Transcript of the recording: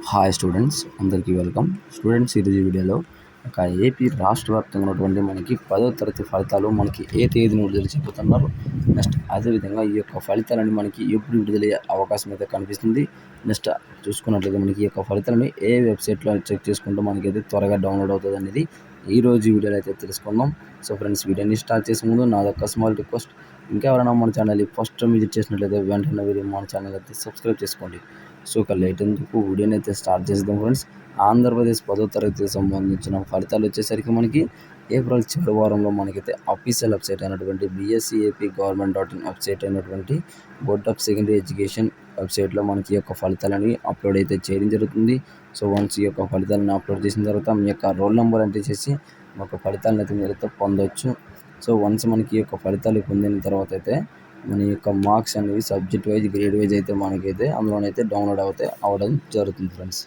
Hi students, అందరికీ welcome. Students, ఈరోజు వీడియోలో ఒక ఏపీ రాష్ట్ర వ్యాప్తంగా ఉన్నటువంటి మనకి 10వ తరగతి ఫలితాలు మనకి ఏ తేదీన విడుదల చేయబోతున్నారు. నెక్స్ట్ అదేవిధంగా ఈ యొక్క ఫలితాలని మనకి ఎప్పుడు విడుదలయ్యే అవకాశం అయితే కనిపిస్తుంది. నెక్స్ట్ చూసుకున్నట్లయితే మనకి ఈ యొక్క ఫలితాలని ఏ వెబ్సైట్లో చెక్ చేసుకుంటూ మనకైతే త్వరగా డౌన్లోడ్ అవుతుంది అనేది ఈరోజు వీడియోలో అయితే తెలుసుకుందాం. సో ఫ్రెండ్స్, వీడియోని స్టార్ట్ చేసే ముందు నాదొక స్మాల్ రిక్వెస్ట్. ఇంకా ఎవరైనా మన ఛానల్ని ఫస్ట్ టైం విజిట్ చేసినట్లయితే వెంటనే వీడియో మన ఛానల్ అయితే సబ్స్క్రైబ్ చేసుకోండి. సో ఇక లేట్ ఎందుకు వీడియోని అయితే స్టార్ట్ చేద్దాం ఫ్రెండ్స్. ఆంధ్రప్రదేశ్ 10వ తరగతికి సంబంధించిన ఫలితాలు వచ్చేసరికి మనకి ఏప్రిల్ చివరి వారంలో మనకైతే అఫీషియల్ వెబ్సైట్ అయినటువంటి BSc-AP Government.in వెబ్సైట్ అయినటువంటి బోర్డ్ ఆఫ్ సెకండరీ ఎడ్యుకేషన్ వెబ్సైట్లో మనకి యొక్క ఫలితాలని అప్లోడ్ అయితే చేయడం జరుగుతుంది. సో వన్స్ ఈ యొక్క ఫలితాలను అప్లోడ్ చేసిన తర్వాత మీ యొక్క రోల్ నెంబర్ ఎంటర్ చేసి మీ యొక్క ఫలితాలను అయితే మీరైతే పొందవచ్చు. సో వన్స్ మనకి ఈ యొక్క ఫలితాలు పొందిన తర్వాత అయితే మన యొక్క మార్క్స్ అనేవి సబ్జెక్ట్ వైజ్, గ్రేడ్ వైజ్ అయితే మనకైతే అందులోనైతే డౌన్లోడ్ అవ్వడం జరుగుతుంది ఫ్రెండ్స్.